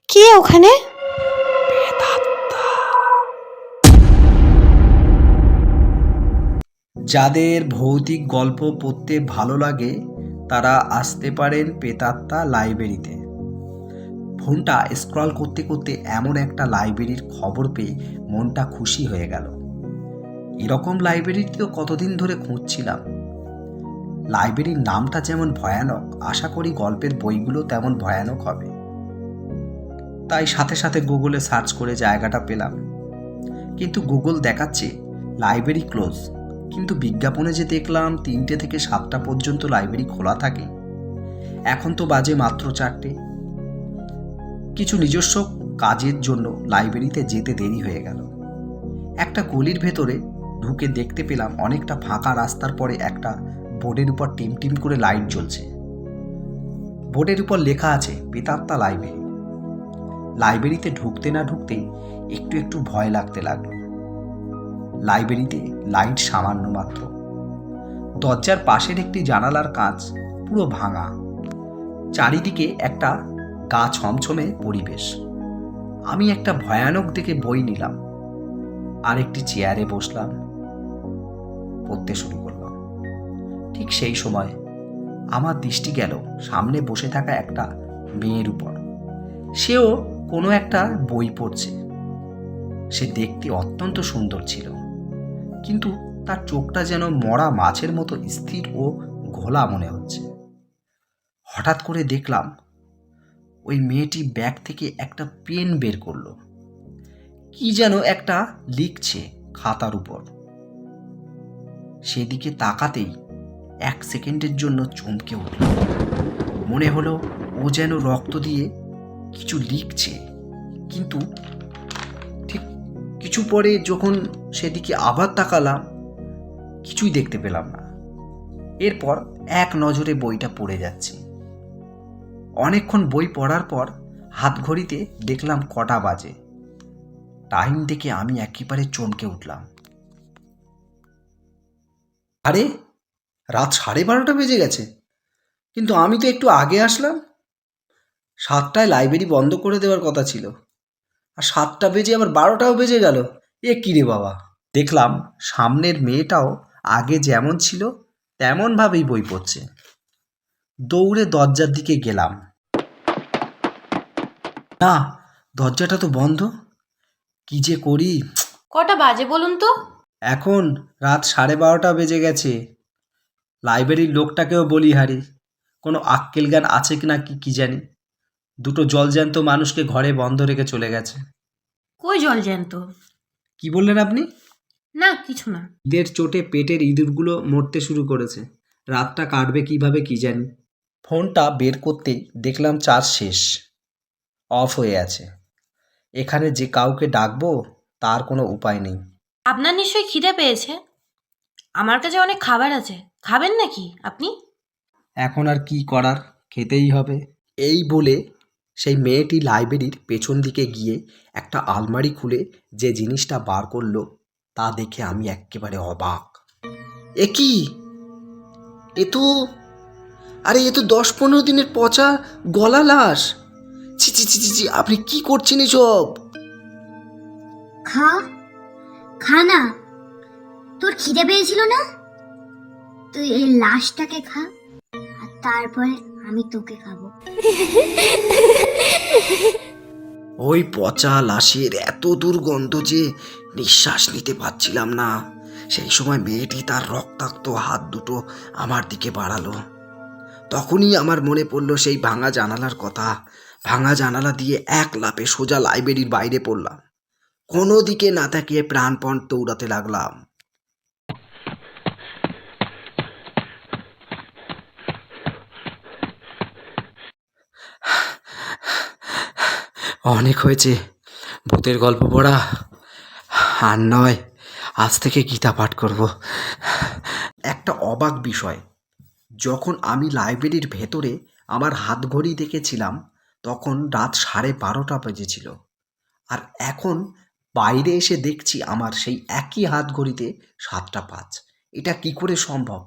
কে ওখানে? যাদের ভৌতিক গল্প পড়তে ভালো লাগে তারা আসতে পারেন প্রেতাত্মা লাইব্রেরিতে। ফোনটা স্ক্রল করতে করতে এমন একটা লাইব্রেরির খবর পেয়ে মনটা খুশি হয়ে গেল। এরকম লাইব্রেরি তো কতদিন ধরে খুঁজছিলাম। লাইব্রেরির নামটা যেমন ভয়ানক, আশা করি গল্পের বইগুলো তেমন ভয়ানক হবে। তাই সাথে সাথে গুগলে সার্চ করে জায়গাটা পেলাম। কিন্তু গুগল দেখাচ্ছে লাইব্রেরি ক্লোজ, কিন্তু বিজ্ঞাপনে যে দেখলাম 3টে থেকে 7টা পর্যন্ত লাইব্রেরি খোলা থাকে। এখন তো বাজে মাত্র 4টে। কিছু নিজস্ব কাজের জন্য লাইব্রেরিতে যেতে দেরি হয়ে গেল। একটা গলির ভেতরে ঢুকে দেখতে পেলাম অনেকটা ফাঁকা রাস্তার পরে একটা বোর্ডের উপর টিম টিম করে লাইট জ্বলছে। বোর্ডের উপর লেখা আছে প্রেতাত্মা লাইব্রেরি। লাইব্রেরিতে ঢুকতে না ঢুকতেই একটু একটু ভয় লাগতে লাগলো। লাইব্রেরিতে লাইট সামান্য মাত্র। দরজার পাশের একটি জানালার কাঁচ পুরো ভাঙা। চারিদিকে একটা গা ছমছমে পরিবেশ। আমি একটা ভয়ানক দেখে বই নিলাম আর একটি চেয়ারে বসলাম, পড়তে শুরু করলাম। ঠিক সেই সময় আমার দৃষ্টি গেল সামনে বসে থাকা একটা মেয়ের উপর। সেও কোনো একটা বই পড়ছে। সে দেখতে অত্যন্ত সুন্দর ছিল, কিন্তু তার চোখটা যেন মরা মাছের মতো স্থির ও ঘোলা মনে হচ্ছে। হঠাৎ করে দেখলাম ওই মেয়েটি ব্যাগ থেকে একটা পেন বের করলো, কি যেন একটা লিখছে খাতার উপর। সেদিকে তাকাতেই 1 সেকেন্ডের জন্য চমকে উঠল। মনে হলো ও যেন রক্ত দিয়ে কিছু লিখছে, কিন্তু ঠিক কিছু পরে যখন সেদিকে আবার তাকালাম কিছুই দেখতে পেলাম না। এরপর এক নজরে বইটা পড়ে যাচ্ছি। অনেকক্ষণ বই পড়ার পর হাত ঘড়িতে দেখলাম কটা বাজে। টাইম দেখে আমি একেবারে চমকে উঠলাম। আরে, রাত 12:30 বেজে গেছে, কিন্তু আমি তো একটু আগে আসলাম। 7টায় লাইব্রেরি বন্ধ করে দেওয়ার কথা ছিল, আর 7টা বেজে আবার 12টাও বেজে গেল। এ কী রে বাবা! দেখলাম সামনের মেয়েটাও আগে যেমন ছিল তেমনভাবেই বই পড়ছে। দৌড়ে দরজার দিকে গেলাম। না, দরজাটা তো বন্ধ। কি যে করি! কটা বাজে বলুন তো? এখন রাত 12:30 বেজে গেছে। লাইব্রেরির লোকটাকেও বলি হারি, কোনো আক্কেল জ্ঞান আছে কিনা কি জানি। দুটো জলজ্যান্ত মানুষকে ঘরে বন্ধ রেখে চলে গেছে। কই জল জ্যান্ত? কি বললেন আপনি? না, কিছু না। ঈদের চোটে পেটের ইঁদুরগুলো মরতে শুরু করেছে। রাতটা কাটবে কিভাবে কি জানি। ফোনটা বের করতেই দেখলাম চার্জ শেষ, অফ হয়ে আছে। এখানে যে কাউকে ডাকবো তার কোনো উপায় নেই। আপনার নিশ্চয়ই খিদে পেয়েছে। আমার কাছে অনেক খাবার আছে, খাবেন নাকি আপনি? এখন আর কি করার, খেতেই হবে। এই বলে সেই মেয়েটি লাইব্রেরির পেছন দিকে গিয়ে একটা আলমারি খুলে যে জিনিসটা বার করলো তা দেখে আমি এক্কেবারে অবাক। এ কি? এ তো এ তো 10-15 দিনের পচা গলা লাশ। ছি ছি ছি ছি ছি, আপনি কি করছেন এসব? খা, খা না। তোর খিদে পেয়েছিল না? তুই এই লাশটাকে খা, আর তারপরে আমি তোকে খাবো। ওই পচা লাশের এত দুর্গন্ধ যে নিঃশ্বাস নিতে পারছিলাম না। সেই সময় মেয়েটি তার রক্তাক্ত হাত দুটো আমার দিকে বাড়ালো। তখনই আমার মনে পড়লো সেই ভাঙা জানালার কথা। ভাঙা জানালা দিয়ে এক লাফে সোজা লাইব্রেরির বাইরে পড়লাম। কোনো দিকে না তাকিয়ে প্রাণপণ দৌড়াতে লাগলাম। অনেক হয়েছে ভূতের গল্প পড়া, আর নয়, আজ থেকে গীতা পাঠ করব। একটা অবাক বিষয়, যখন আমি লাইব্রেরির ভেতরে আমার হাত ঘড়ি দেখেছিলাম তখন রাত 12:30 বেজেছিল, আর এখন বাইরে এসে দেখছি আমার সেই একই হাত ঘড়িতে 7টা 5। এটা কি করে সম্ভব?